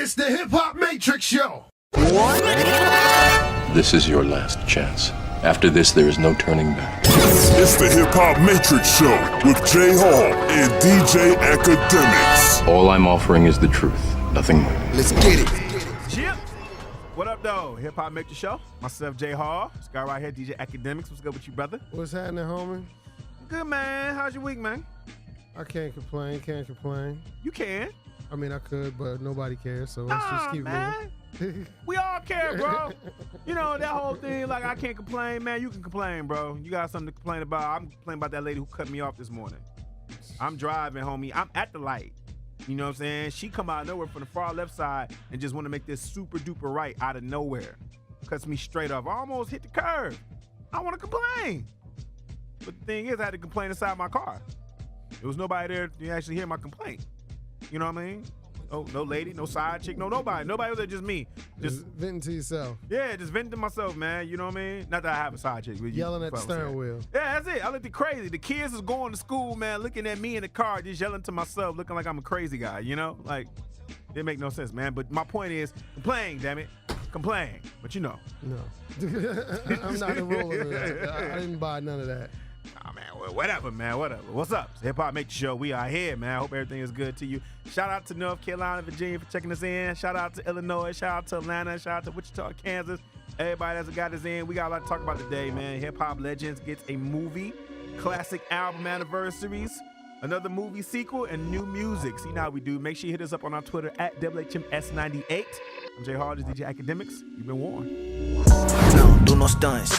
It's the Hip Hop Matrix Show. This is your last chance. After this, there is no turning back. It's the Hip Hop Matrix Show with J.Hall and DJ Akademiks. All I'm offering is the truth, nothing more. Let's get it. Yep. What up, though? Hip Hop Matrix Show. Myself, J.Hall. This guy right here, DJ Akademiks. What's good with you, brother? What's happening, homie? Good, man. How's your week, man? I can't complain. You can. I mean, I could, but nobody cares, so let's just keep moving. We all care, bro. You know, that whole thing, like, I can't complain, man. You can complain, bro. You got something to complain about. I'm complaining about that lady who cut me off this morning. I'm driving, homie. I'm at the light. You know what I'm saying? She come out of nowhere from the far left side and just want to make this super duper right out of nowhere. Cuts me straight off. I almost hit the curb. I want to complain. But the thing is, I had to complain inside my car. There was nobody there to actually hear my complaint. You know what I mean? No lady, no side chick, no nobody. Nobody was there, just me. Just venting to yourself. Yeah, just venting to myself, man. You know what I mean? Not that I have a side chick. Yelling at the steering wheel. Yeah, that's it. I looked crazy. The kids is going to school, man, looking at me in the car, just yelling to myself, looking like I'm a crazy guy, you know? Like, it make no sense, man. But my point is, complain, damn it. Complain. But you know. No. I'm not enrolling in that. I didn't buy none of that. Oh, man, well, whatever, man, whatever. What's up? It's Hip Hop Matrix Show. We are here, man. I hope everything is good to you. Shout out to North Carolina, Virginia for checking us in. Shout out to Illinois. Shout out to Atlanta. Shout out to Wichita, Kansas. Everybody that's got us in. We got a lot to talk about today, man. Hip Hop Legends gets a movie, classic album anniversaries, another movie sequel, and new music. See, now we do. Make sure you hit us up on our Twitter at WHMS98. I'm J.Hall, this is DJ Akademiks. You've been warned. No, do no stunts.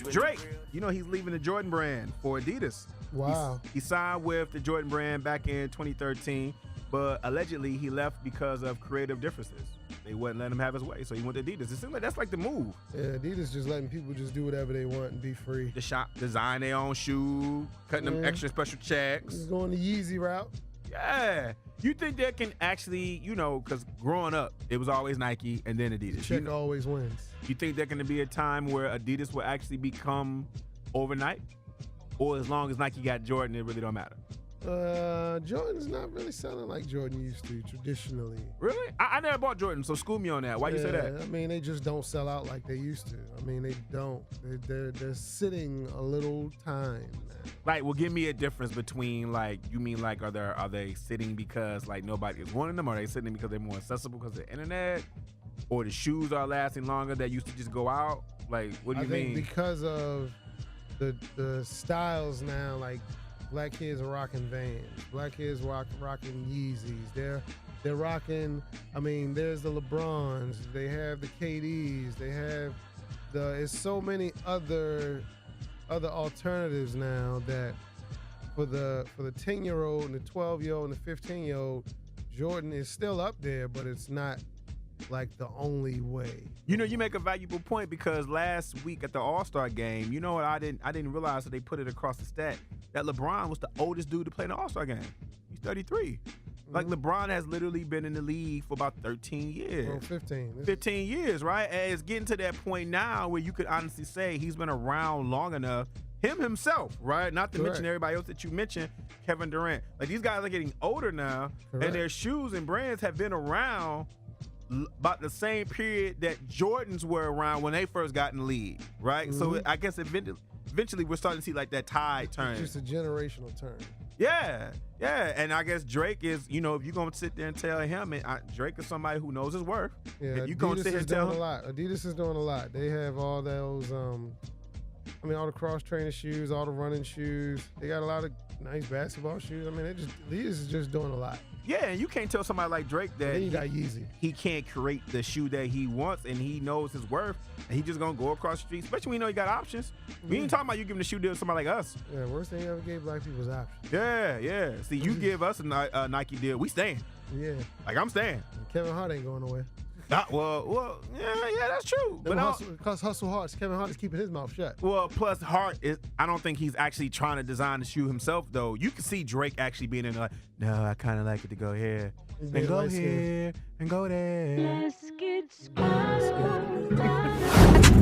Drake, you know he's leaving the Jordan brand for Adidas. Wow. He signed with the Jordan brand back in 2013, but allegedly he left because of creative differences. They wouldn't let him have his way, so he went to Adidas. It seems like that's like the move. Yeah, Adidas just letting people just do whatever they want and be free. The shop design their own shoe, cutting them extra special checks. He's going the Yeezy route. Yeah. You think that can actually, you know, because growing up, it was always Nike and then Adidas. Check always wins. You think there can be a time where Adidas will actually become overnight? Or as long as Nike got Jordan, it really don't matter? Jordan's not really selling like Jordan used to traditionally. Really? I never bought Jordan, so school me on that. Why you say that? I mean, they just don't sell out like they used to. I mean, they don't. They're sitting a little time now. Like, well, give me a difference between, like, you mean, like, are they sitting because, like, nobody is wanting them? Or are they sitting because they're more accessible because of the internet? Or the shoes are lasting longer that used to just go out? Like, what do you mean? I think because of the styles now, like, black kids are rocking Vans. Black kids rocking Yeezys. They're rocking, I mean, there's the LeBrons. They have the KDs. They have it's so many other alternatives now that for the 10-year-old and the 12-year-old and the 15-year-old, Jordan is still up there, but it's not like the only way. You know, you make a valuable point because last week at the All-Star game, you know what, I didn't realize that they put it across the stat that LeBron was the oldest dude to play in the All-Star game. He's 33. Like, LeBron has literally been in the league for about 13 years. Well, 15. 15 years, right? And it's getting to that point now where you could honestly say he's been around long enough. Him himself, right? Not to mention everybody else that you mentioned, Kevin Durant. Like, these guys are getting older now, and their shoes and brands have been around about the same period that Jordans were around when they first got in the league, right? So I guess eventually we're starting to see like that tide turn. Just a generational turn. Yeah. And I guess Drake is, you know, if you're going to sit there and tell him, and Drake is somebody who knows his worth. Yeah, if you going to sit here and tell him. Adidas is doing a lot. They have all those, all the cross-trainer shoes, all the running shoes. They got a lot of nice basketball shoes. I mean, Adidas is just doing a lot. Yeah, and you can't tell somebody like Drake that he can't create the shoe that he wants and he knows his worth and he just gonna go across the street, especially when you know he got options. We ain't talking about you giving the shoe deal to somebody like us. Yeah, worst thing he ever gave black people was options. Yeah. See, you give us a Nike deal, we staying. Yeah. Like, I'm staying. Kevin Hart ain't going nowhere. Well, yeah, that's true. Because Hustle Hart, Kevin Hart is keeping his mouth shut. Well, plus Hart I don't think he's actually trying to design the shoe himself, though. You can see Drake actually being in like, no, I kind of like it to go here and go here and go there. Let's get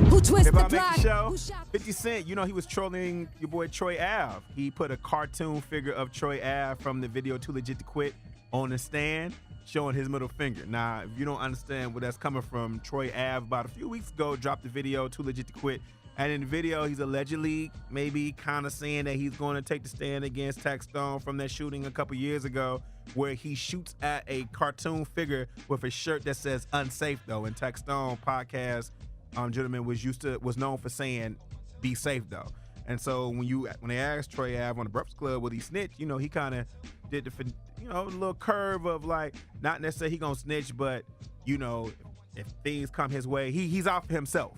Who twist the block? Show. 50 Cent, you know he was trolling your boy Troy Ave. He put a cartoon figure of Troy Ave from the video Too Legit to Quit on the stand. showing his middle finger. Now, if you don't understand where that's coming from, Troy Ave about a few weeks ago dropped the video, Too Legit to Quit. And in the video, he's allegedly maybe kind of saying that he's going to take the stand against Tech Stone from that shooting a couple years ago where he shoots at a cartoon figure with a shirt that says unsafe though. And Tech Stone podcast gentleman was known for saying be safe though. And so when they asked Troy Ave on the Breakfast Club will he snitch, you know, he kind of did the little curve of like not necessarily he gonna snitch, but you know if things come his way, he's out for himself.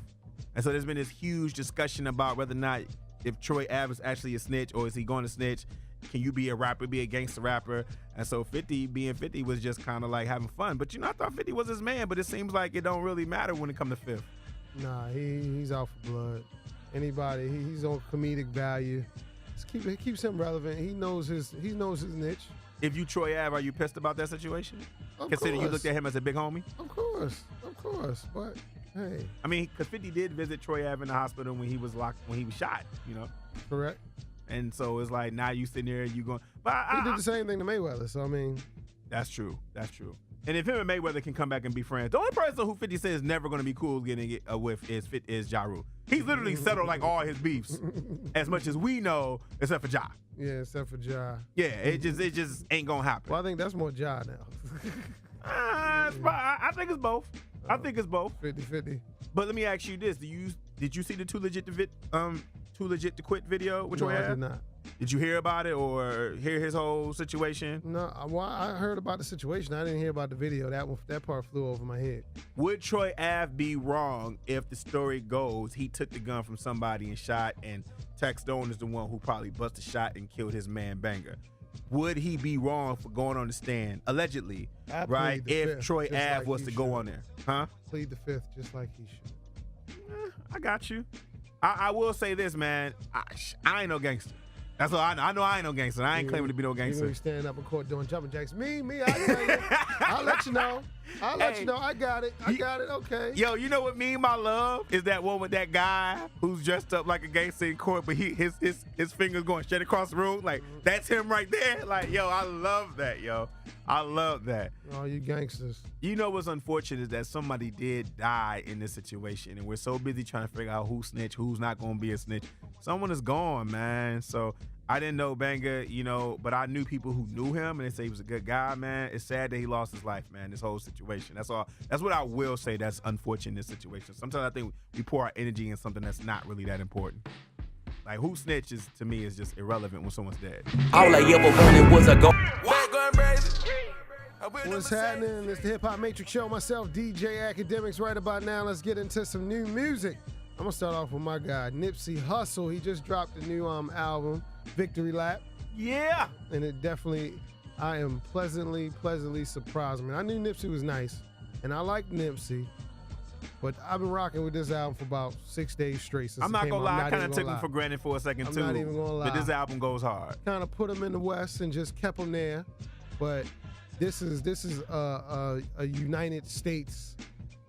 And so there's been this huge discussion about whether or not if Troy Ave is actually a snitch or is he going to snitch? Can you be a rapper, be a gangster rapper? And so 50 being 50 was just kind of like having fun. But you know, I thought 50 was his man, but it seems like it don't really matter when it comes to Fifth. Nah, he's out for blood. Anybody, he's on comedic value. It keeps him relevant. He knows his niche. If you Troy Ave, are you pissed about that situation? Considering you looked at him as a big homie? Of course. But hey, I mean, because 50 did visit Troy Ave in the hospital when he was shot, you know? Correct. And so it's like, now you sitting there, you going, he did the same thing to Mayweather, so I mean. That's true. And if him and Mayweather can come back and be friends, the only person who 50 says is never going to be cool getting it with is Ja Rule. He's literally settled like all his beefs, as much as we know, except for Ja. Yeah, except for Ja. Yeah, it just ain't going to happen. Well, I think that's more Ja now. I think it's both. I think it's both. 50-50. But let me ask you this: did you see the Too Legit to Quit video? No, I did not. Did you hear about it or hear his whole situation? No, I heard about the situation. I didn't hear about the video. That part flew over my head. Would Troy Ave be wrong if the story goes he took the gun from somebody and shot, and Tech Stone is the one who probably busted a shot and killed his man Banger? Would he be wrong for going on the stand, allegedly, right, if Troy Ave was to go on there? Huh? Plead the fifth just like he should. I got you. I will say this, man. I ain't no gangster. That's all I know. I know I ain't no gangster. I ain't claiming to be no gangster. You know, stand up in court doing jumping jacks. Me, I tell you. I'll let you know. I'll let you know. I got it. Okay. Yo, you know what me and my love is that one with that guy who's dressed up like a gangster in court, but his fingers going straight across the room. Like, that's him right there. Like, yo, I love that, yo. I love that. Oh, you gangsters. You know what's unfortunate is that somebody did die in this situation, and we're so busy trying to figure out who snitch, who's not going to be a snitch. Someone is gone, man. So I didn't know Banger, you know, but I knew people who knew him, and they say he was a good guy, man. It's sad that he lost his life, man, this whole situation. That's all. That's what I will say that's unfortunate in this situation. Sometimes I think we pour our energy in something that's not really that important. Like, who snitches, to me, is just irrelevant when someone's dead. All I ever wanted was a go. What's happening? It's the Hip Hop Matrix Show. Myself, DJ Akademiks. Right about now, let's get into some new music. I'm gonna start off with my guy, Nipsey Hussle. He just dropped a new album, Victory Lap. Yeah. And it definitely, I am pleasantly surprised. I mean, I knew Nipsey was nice, and I like Nipsey, but I've been rocking with this album for about 6 days straight. Since I'm not gonna lie, I kind of took him for granted for a second too. I'm not even gonna lie. But this album goes hard. Kind of put him in the West and just kept him there, but this is a United States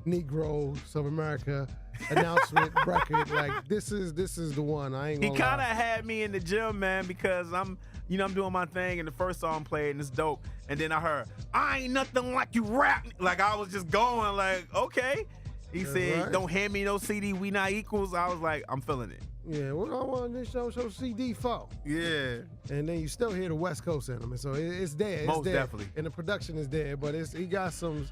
Negroes of America announcement record. Like, this is the one. I ain't gonna lie. He kind of had me in the gym, man, because I'm doing my thing, and the first song played, and it's dope. And then I heard, I ain't nothing like you rap. Like, I was just going like, okay. He said, right. Don't hand me no CD, we not equals. I was like, I'm feeling it. Yeah, what I want this show CD for. Yeah. And then you still hear the West Coast in them, and so it's there. It's Most there. definitely. And the production is there, but he got some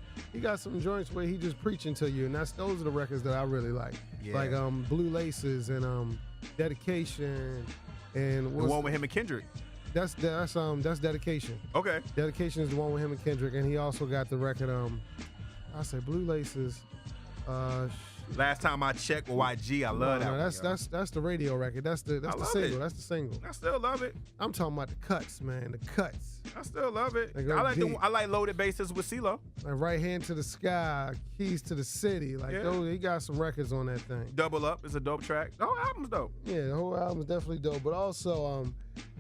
joints where he just preaching to you, and those are the records that I really like. Yeah. Like Blue Laces and Dedication, and the one with him and Kendrick. That's Dedication. Okay. Dedication is the one with him and Kendrick, and he also got the record I say Blue Laces. Last time I checked with YG, I love that. That's the radio record. That's the single. That's the single. I still love it. I'm talking about the cuts, man. The cuts. I still love it. I like Loaded Bases with CeeLo. Like Right Hand to the Sky, Keys to the City. Like he got some records on that thing. Double Up is a dope track. The whole album's dope. Yeah, the whole album's definitely dope. But also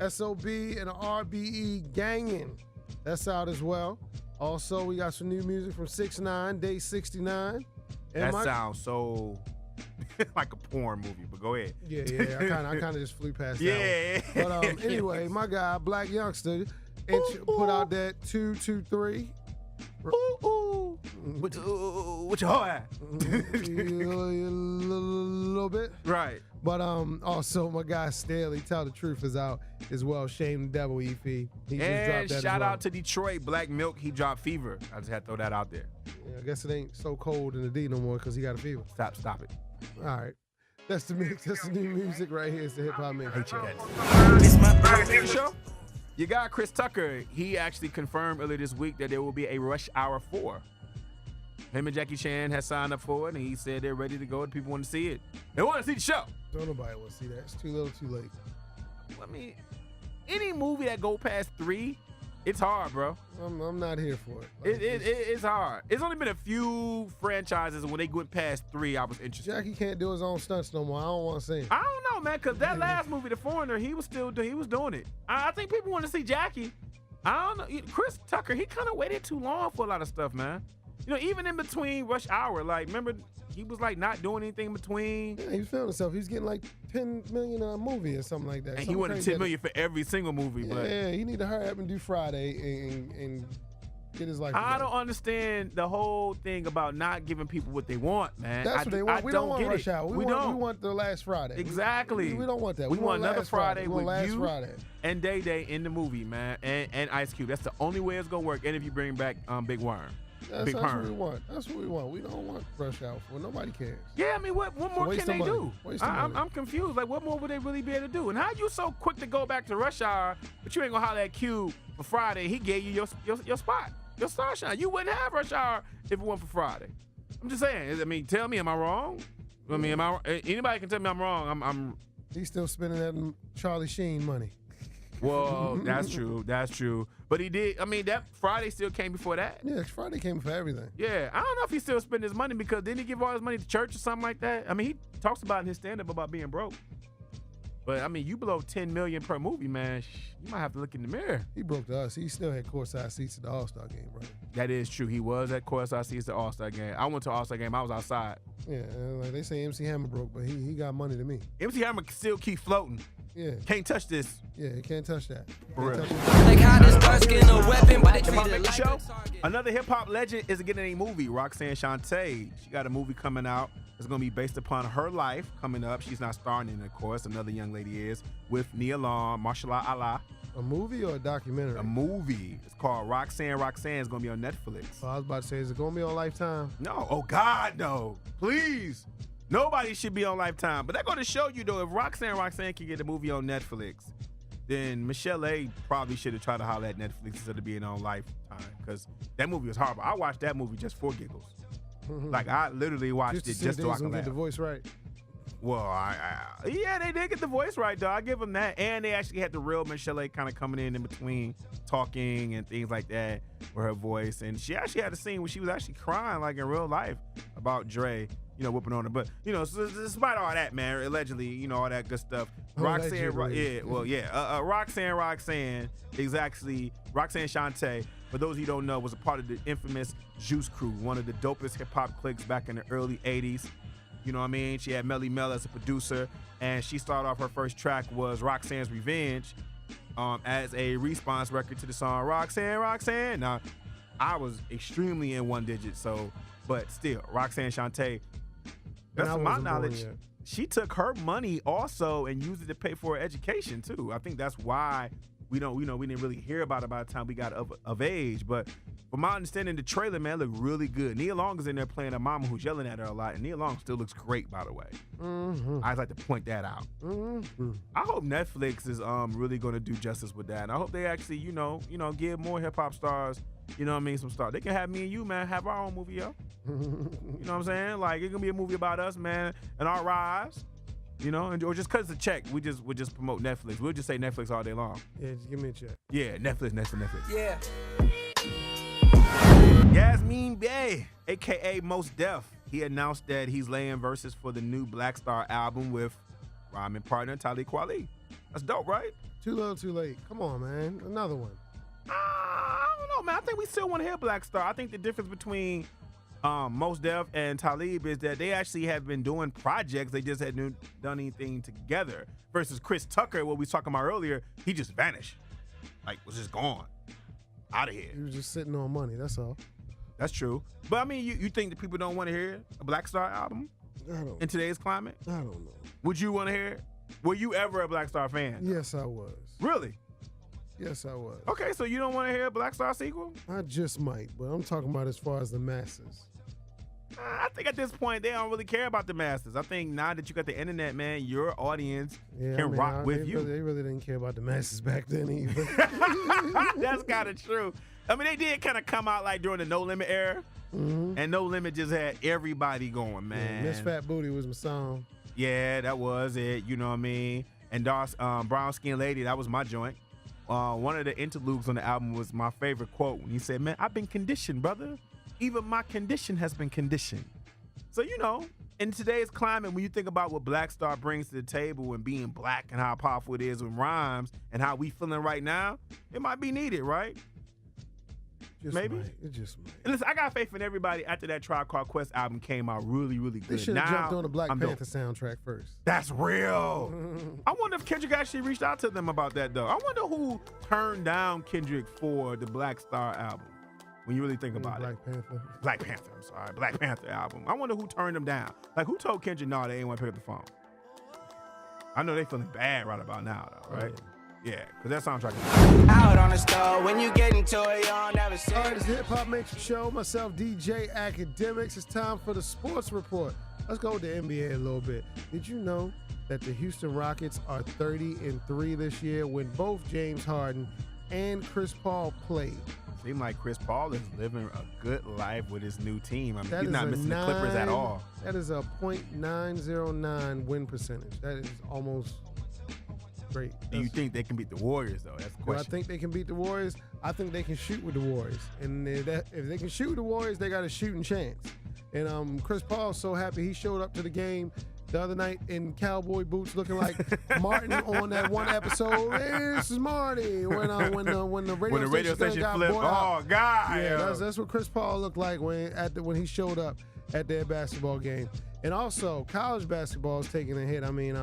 SOB and RBE Gangin'. That's out as well. Also, we got some new music from 6ix9ine, Day 69. That sounds so like a porn movie, but go ahead. Yeah. I kind of just flew past that one. But anyway, my guy, Black Youngster, put out that 223. Ooh. With your whole ass. a little bit. Right. But also my guy Staley, Tell the Truth is out as well. Shame the Devil, EP. He just dropped that shout as well. out to Detroit, Black Milk. He dropped Fever. I just had to throw that out there. Yeah, I guess it ain't so cold in the D no more because he got a fever. Stop it. All right. That's the mix. That's the new music right here. It's the Hip Hop Mix. Show. You got Chris Tucker. He actually confirmed earlier this week that there will be a Rush Hour 4. Him and Jackie Chan has signed up for it, and he said they're ready to go and people want to see it. They want to see the show. Don't nobody want to see that. It's too little, too late. I mean, any movie that go past 3, it's hard, bro. I'm not here for it. Like, It's hard. It's only been a few franchises when they went past 3, I was interested. Jackie can't do his own stunts no more. I don't want to see him. I don't know, man, because that last movie, The Foreigner, he was doing it. I think people want to see Jackie. I don't know. Chris Tucker, he kind of waited too long for a lot of stuff, man. You know, even in between Rush Hour, like, remember, he was like not doing anything in between. Yeah, he was feeling himself. He was getting like $10 million a movie or something like that. And he wanted $10 million for every single movie. Yeah, but he need to hurry up and do Friday and get his life together. I don't understand the whole thing about not giving people what they want, man. That's what they want. We don't want Rush Hour. We don't. We want the last Friday. Exactly. We don't want that. We want another Friday with you Friday. and Day Day in the movie, man, and Ice Cube. That's the only way it's gonna work. And if you bring back Big Worm. That's what we want. That's what we want. We don't want Rush Hour 4. Nobody cares. Yeah, I mean, what more waste can they of money. do? Waste of money. I'm confused. Like, what more would they really be able to do? And how you so quick to go back to Rush Hour, but you ain't gonna holler at Cube for Friday? He gave you your spot, your starshine. You wouldn't have Rush Hour if it wasn't for Friday. I'm just saying. I mean, tell me, am I wrong? I mean, anybody can tell me I'm wrong. I'm. He's still spending that Charlie Sheen money. Well, that's true. That's true. But he did. I mean, that Friday still came before that. Yeah, Friday came for everything. Yeah, I don't know if he still spending his money because didn't he give all his money to church or something like that? I mean, he talks about in his stand-up about being broke. But I mean, you blow $10 million per movie, man. You might have to look in the mirror. He broke to us. He still had courtside seats at the All-Star game, brother. That is true. He was at courtside seats at the All-Star game. I went to All-Star game. I was outside. Yeah, like they say MC Hammer broke, but he got money to me. MC Hammer still keep floating. Yeah. Can't touch this. Yeah, you can't touch that. For real. Like how this dark skin a weapon, but they treat it like Show. Another hip-hop legend is getting a movie. Roxanne Shante. She got a movie coming out. It's going to be based upon her life coming up. She's not starring in it, of course. Another young lady is with Nia Long, Mashallah Allah. A movie or a documentary? A movie. It's called Roxanne. Roxanne is going to be on Netflix. Oh, I was about to say, is it going to be on Lifetime? No. Oh, God, no. Please. Nobody should be on Lifetime. But they're going to show you, though, if Roxanne can get a movie on Netflix, then Michelle A. probably should have tried to holler at Netflix instead of being on Lifetime because that movie was horrible. I watched that movie just for giggles. Like, I literally watched it just so I could laugh. Get the voice right. Well, yeah, they did get the voice right, though. I give them that. And they actually had the real Michelle A. kind of coming in between talking and things like that with her voice. And she actually had a scene where she was actually crying, like in real life, about Dre, whooping on her. But, so despite all that, man, allegedly, all that good stuff, Roxanne, Roxanne is actually, Roxanne Shante, for those of you who don't know, was a part of the infamous Juice Crew, one of the dopest hip-hop cliques back in the early 80s. You know what I mean? She had Melly Mel as a producer, and she started off her first track was Roxanne's Revenge as a response record to the song Roxanne, Roxanne. Now, I was extremely in one digit, but still, Roxanne Shante, that's to my knowledge, she took her money also and used it to pay for her education too. I think that's why we didn't really hear about it by the time we got of age. But from my understanding, the trailer, man, looked really good. Nia Long is in there playing a mama who's yelling at her a lot, and Nia Long still looks great, by the way. Mm-hmm. I'd like to point that out. Mm-hmm. I hope Netflix is really going to do justice with that, and I hope they actually, give more hip hop stars, some stars. They can have me and you, man, have our own movie, yo. You know what I'm saying? Like, it's gonna be a movie about us, man, and our lives. Or just cause it's a check, we just promote Netflix. We'll just say Netflix all day long. Yeah, just give me a check. Yeah, Netflix. Yeah. Yasmin Bey, aka Mos Def, he announced that he's laying verses for the new Black Star album with rhyming partner Talib Kweli. That's dope, right? Too little, too late. Come on, man. Another one. I don't know, man. I think we still want to hear Black Star. I think the difference between Mos Def and Talib is that they actually have been doing projects. They just hadn't done anything together. Versus Chris Tucker, what we was talking about earlier, he just vanished. Like, was just gone. Out of here. He was just sitting on money, that's all. That's true. But I mean, you think that people don't want to hear a Black Star album in today's climate? I don't know. Would you want to hear it? Were you ever a Black Star fan? Yes, I was. Really? Yes, I was. Okay, so you don't want to hear a Black Star sequel? I just might, but I'm talking about as far as the masses. I think at this point, they don't really care about the masses. I think now that you got the internet, man, your audience can rock with you. They really didn't care about the masses back then either. That's kind of true. I mean, they did kind of come out like during the No Limit era, and No Limit just had everybody going, man. Yeah, Miss Fat Booty was my song. Yeah, that was it. You know what I mean? And Brown Skin Lady, that was my joint. One of the interludes on the album was my favorite quote when he said, "Man, I've been conditioned, brother. Even my condition has been conditioned." So, you know, in today's climate, when you think about what Black Star brings to the table and being black and how powerful it is with rhymes and how we feeling right now, it might be needed, right? Maybe. It just might. And listen, I got faith in everybody after that Tribe Called Quest album came out really, really good. They should have jumped on the Black Panther soundtrack first. That's real. I wonder if Kendrick actually reached out to them about that, though. I wonder who turned down Kendrick for the Black Star album. When you really think about Black Panther. Black Panther album. I wonder who turned them down. Like, who told Kendrick, no, they ain't want to pick up the phone? I know they feeling bad right about now, though, right? Yeah, because that soundtrack is Out on the store when you get into it, y'all never see. All right, it's the Hip Hop Matrix Show. Myself, DJ Akademiks. It's time for the sports report. Let's go with the NBA a little bit. Did you know that the Houston Rockets are 30-3 this year when both James Harden and Chris Paul played? Seems like Chris Paul is living a good life with his new team. I mean, That he's is not a missing the Clippers at all. That is a .909 win percentage. That is almost great. Do you think they can beat the Warriors, though? That's the Do I question. think they can beat the Warriors? I think they can shoot with the Warriors. And if they can shoot with the Warriors, they got a shooting chance. And Chris Paul's so happy he showed up to the game the other night in cowboy boots looking like Martin on that one episode. Hey, this is Marty. When the radio station got flipped. bought out. Oh, God. Yeah, that's what Chris Paul looked like when he showed up at their basketball game. And also, college basketball is taking a hit. I mean,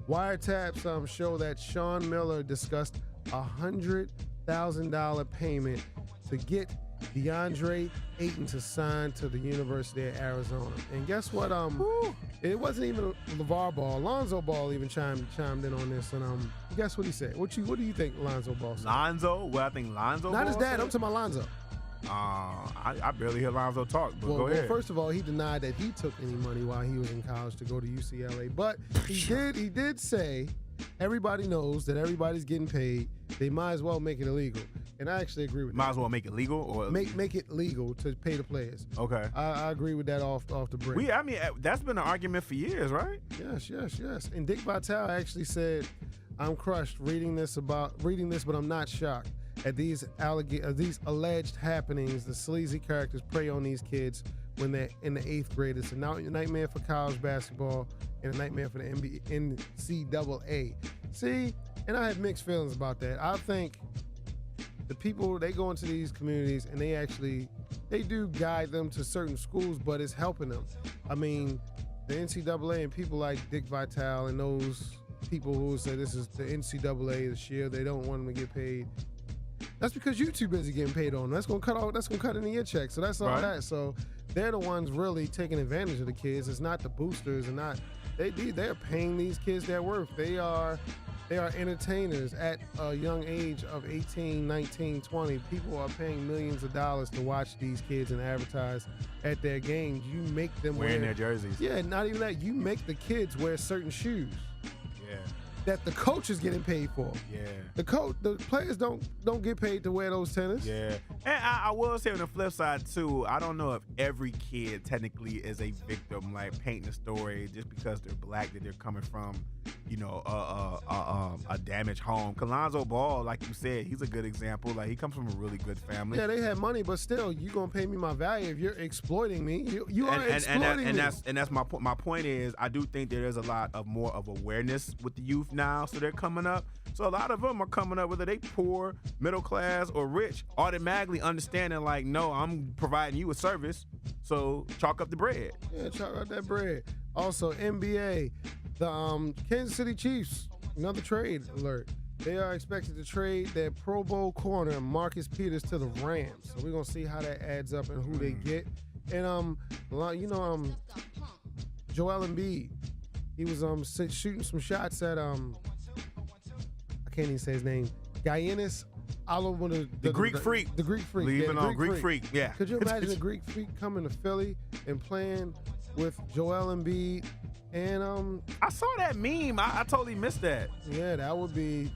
wiretaps show that Sean Miller discussed $100,000 payment to get DeAndre Ayton to sign to the University of Arizona. And guess what? It wasn't even LeVar Ball. Lonzo Ball even chimed in on this. And guess what he said? What do you think Lonzo Ball said? Lonzo? Well, I think Lonzo Not Ball his dad. said? I'm talking about Lonzo. I barely hear Lonzo talk, but go ahead. Well, first of all, he denied that he took any money while he was in college to go to UCLA. But he did say everybody knows that everybody's getting paid. They might as well make it illegal. And I actually agree with that. Might as well make it legal? Or Make it legal to pay the players. Okay. I agree with that off the break. I mean, that's been an argument for years, right? Yes. And Dick Vitale actually said, "I'm crushed reading this, but I'm not shocked at these alleged happenings. The sleazy characters prey on these kids when they're in the 8th grade. It's a nightmare for college basketball and a nightmare for the NCAA." See, and I have mixed feelings about that. I think the people, they go into these communities and they do guide them to certain schools, but it's helping them. I mean, the NCAA and people like Dick Vitale and those people who say this is the NCAA, the shield, they don't want them to get paid. That's because you're too busy getting paid on them. That's gonna cut into your check. So that's all right. that. So they're the ones really taking advantage of the kids. It's not the boosters and not they're paying these kids their worth. They are entertainers at a young age of 18, 19, 20. People are paying millions of dollars to watch these kids and advertise at their games. You make them wearing their jerseys. Yeah, not even that. You make the kids wear certain shoes. Yeah. That the coach is getting paid for. Yeah. The players don't get paid to wear those tennis. Yeah. And I will say on the flip side too, I don't know if every kid technically is a victim, like painting a story just because they're black, that they're coming from, a damaged home. Lonzo Ball, like you said, he's a good example. Like, he comes from a really good family. Yeah, they had money, but still, you gonna pay me my value if you're exploiting me. You are exploiting me. And that's my point. My point is, I do think there's a lot of more of awareness with the youth now, so they're coming up. So a lot of them are coming up, whether they poor, middle class, or rich, automatically understanding like, no, I'm providing you a service, so chalk up the bread. Yeah, chalk up that bread. Also, NBA, the Kansas City Chiefs, another trade alert. They are expected to trade their Pro Bowl corner Marcus Peters to the Rams. So we're gonna see how that adds up and who they get. And Joel Embiid, he was shooting some shots at I can't even say his name. Giannis the Greek Freak. The Greek Freak. Leaving yeah, on Greek Freak. Yeah. Could you imagine the Greek Freak coming to Philly and playing with Joel Embiid? And I saw that meme. I totally missed that. Yeah, that would be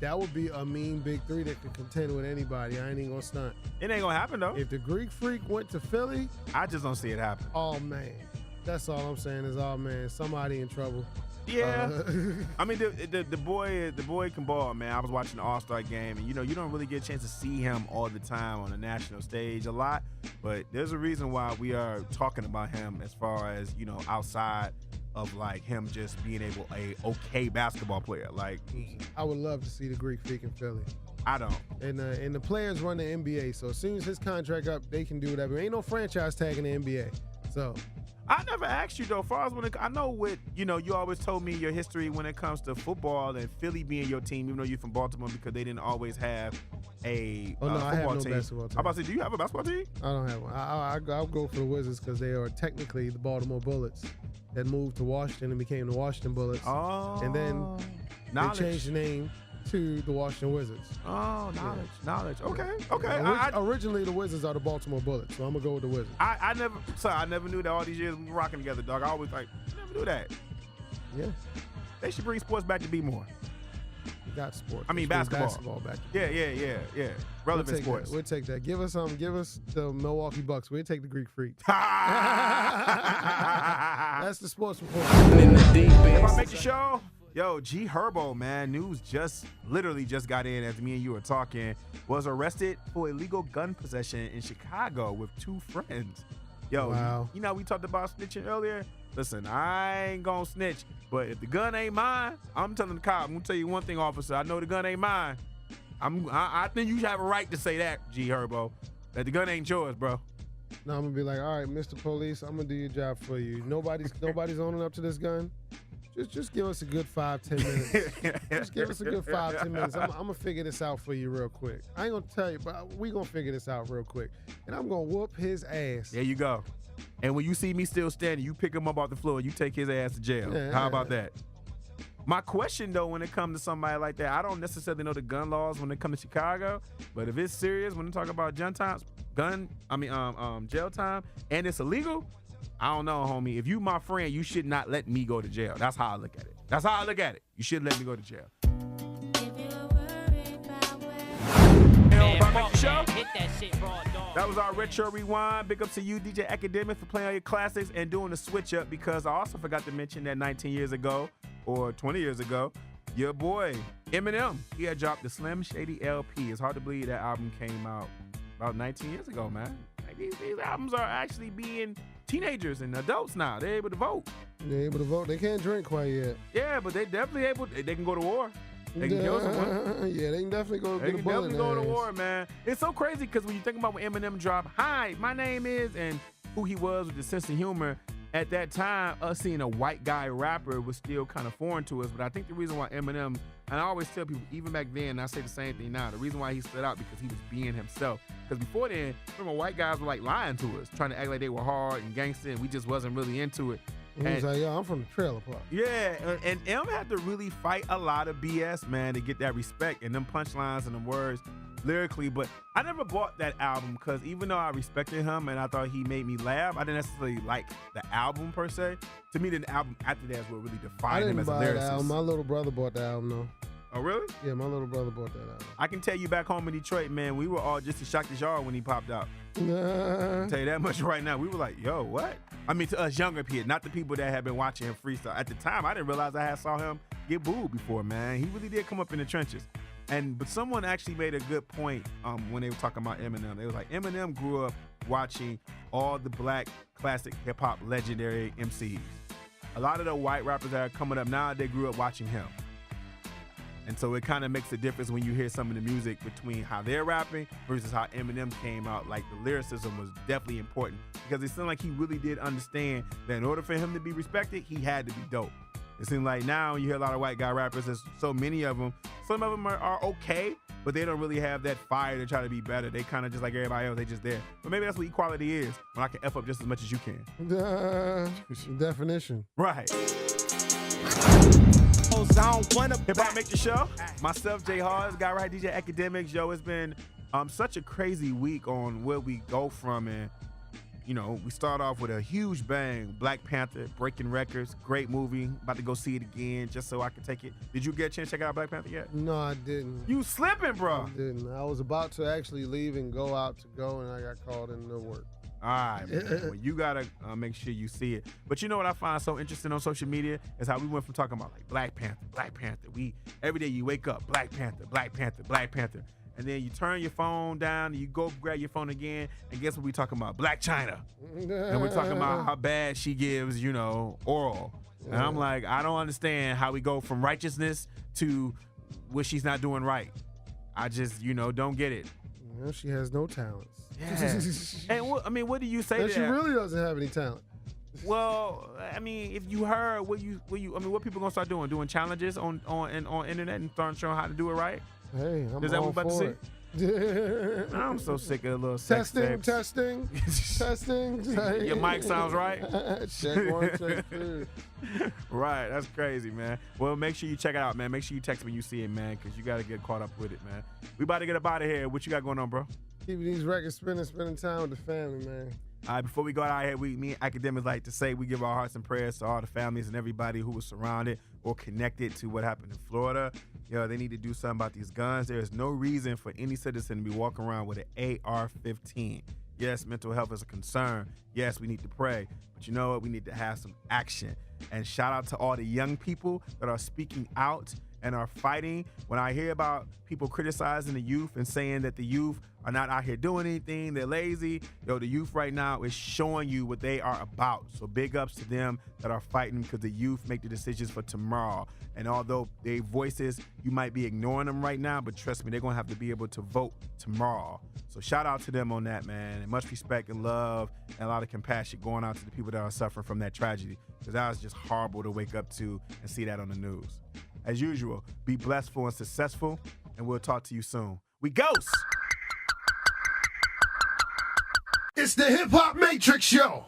a mean big three that could contend with anybody. I ain't even gonna stunt. It ain't gonna happen though. If the Greek Freak went to Philly, I just don't see it happen. Oh man, that's all I'm saying is, oh man, somebody in trouble. Yeah, I mean the boy can ball, man. I was watching the All-Star game, and you don't really get a chance to see him all the time on the national stage a lot. But there's a reason why we are talking about him as far as outside of like him just being a okay basketball player. Like I would love to see the Greek Freak in Philly. I don't. And the players run the NBA, so as soon as his contract up, they can do whatever. Ain't no franchise tag in the NBA, so. I never asked you though, far as I know you always told me your history when it comes to football and Philly being your team, even though you're from Baltimore, because they didn't always have a I have football no team. basketball team. I'm about to say, do you have a basketball team? I don't have one. I'll go for the Wizards because they are technically the Baltimore Bullets that moved to Washington and became the Washington Bullets. Oh, and then they changed the name to the Washington Wizards. Oh, knowledge. Okay. Originally, the Wizards are the Baltimore Bullets, so I'm gonna go with the Wizards. I never knew that all these years we were rocking together, dog. I always never knew that. Yeah. They should bring sports back to be more. We got sports. I mean basketball back. Yeah. Relevant sports. We'll take that. Give us the Milwaukee Bucks. We'll take the Greek Freak. That's the sports report. If I make the show. Yo, GHerbo Man, news literally just got in as me and you were talking, was arrested for illegal gun possession in Chicago with 2 friends. Yo, wow. We talked about snitching earlier. Listen, I ain't gonna snitch, but if the gun ain't mine, I'm telling the cop, I'm gonna tell you one thing, officer, I know the gun ain't mine. I think you should have a right to say that, GHerbo, that the gun ain't yours, bro. No, I'm gonna be like, all right, Mr. Police, I'm gonna do your job for you. Nobody's owning up to this gun. Just give us a good 5-10 minutes. Just give us a good 5-10 minutes. I'm gonna figure this out for you real quick. I ain't gonna tell you, but we gonna figure this out real quick. And I'm gonna whoop his ass. There you go. And when you see me still standing, you pick him up off the floor and you take his ass to jail. Yeah. How about that? My question though, when it comes to somebody like that, I don't necessarily know the gun laws when it comes to Chicago, but if it's serious when they talk about jail time, and it's illegal, I don't know, homie. If you my friend, you should not let me go to jail. That's how I look at it. You should let me go to jail. That was our Retro Rewind. Big up to you, DJ Akademiks, for playing all your classics and doing the switch up, because I also forgot to mention that 19 years ago or 20 years ago, your boy Eminem, he had dropped the Slim Shady LP. It's hard to believe that album came out about 19 years ago, man. Like these albums are actually being teenagers and adults now. They're able to vote. They're able to vote. They can't drink quite yet. Yeah, but they definitely able. They can go to war. They can kill someone. Yeah, they can definitely go They get a can bullet definitely go to war, man. It's so crazy because when you think about when Eminem dropped, "Hi, my name is," and who he was with the sense of humor, at that time, us seeing a white guy rapper was still kind of foreign to us. But I think the reason why Eminem, and I always tell people, even back then, and I say the same thing now, the reason why he stood out because he was being himself. Because before then, remember, white guys were like lying to us, trying to act like they were hard and gangster, and we just wasn't really into it. He was like, yo, I'm from the trailer park. Yeah, and M had to really fight a lot of BS, man, to get that respect and them punchlines and them words lyrically. But I never bought that album because even though I respected him and I thought he made me laugh, I didn't necessarily like the album per se. To me, the album after that is what really defined him as a lyricist. I didn't buy the album. My little brother bought the album, though. Oh, really? Yeah, my little brother bought that album. I can tell you back home in Detroit, man, we were all just as shocked as y'all when he popped out. I'll tell you that much right now. We were like, yo, what? I mean, to us younger kids, not the people that had been watching him freestyle. At the time, I didn't realize I had saw him get booed before, man. He really did come up in the trenches. But someone actually made a good point when they were talking about Eminem. They was like, Eminem grew up watching all the black classic hip-hop legendary MCs. A lot of the white rappers that are coming up now, they grew up watching him. And so it kind of makes a difference when you hear some of the music between how they're rapping versus how Eminem came out. Like, the lyricism was definitely important because it seemed like he really did understand that in order for him to be respected, he had to be dope. It seems like now you hear a lot of white guy rappers. There's so many of them. Some of them are okay, but they don't really have that fire to try to be better. They kind of just like everybody else. They just there. But maybe that's what equality is. When I can F up just as much as you can. Definition. Right. Hip-Hop Make the Show. Myself, J.Hall, this guy right, DJ Akademiks. Yo, it's been such a crazy week on where we go from. And, you know, we start off with a huge bang. Black Panther, breaking records. Great movie. About to go see it again just so I can take it. Did you get a chance to check out Black Panther yet? No, I didn't. You slipping, bro. I didn't. I was about to actually leave and go out to go, and I got called into work. All right, man. Well, you gotta make sure you see it. But you know what I find so interesting on social media is how we went from talking about like Black Panther. We every day you wake up, Black Panther, and then you turn your phone down and you go grab your phone again, and guess what we talking about? Black China. And we're talking about how bad she gives, you know, oral. And I'm like, I don't understand how we go from righteousness to what she's not doing right. I just, you know, don't get it. Well, she has no talents. Yeah. And what do you say to that? She really doesn't have any talent. Well, I mean, if you heard what people gonna start doing challenges on internet and starting showing how to do it right. Hey, I'm Is that all what I'm about for to see? I'm so sick of a little sex testing. Your mic sounds right. Check one, check two. Right, that's crazy, man. Well, make sure you check it out, man. Make sure you text when you see it, man, because you got to get caught up with it, man. We about to get up out of here. What you got going on, bro? Keeping these records spending time with the family, man. All right, before we go out here, me and Akademiks like to say we give our hearts and prayers to all the families and everybody who was surrounded or connected to what happened in Florida. Yo, they need to do something about these guns. There is no reason for any citizen to be walking around with an AR-15. Yes, mental health is a concern. Yes, we need to pray. But you know what? We need to have some action. And shout out to all the young people that are speaking out and are fighting. When I hear about people criticizing the youth and saying that the youth are not out here doing anything, they're lazy, yo, the youth right now is showing you what they are about. So big ups to them that are fighting, because the youth make the decisions for tomorrow. And although their voices, you might be ignoring them right now, but trust me, they're gonna have to be able to vote tomorrow. So shout out to them on that, man. And much respect and love and a lot of compassion going out to the people that are suffering from that tragedy, because that was just horrible to wake up to and see that on the news. As usual, be blessful and successful, and we'll talk to you soon. We ghost! It's the Hip Hop Matrix Show.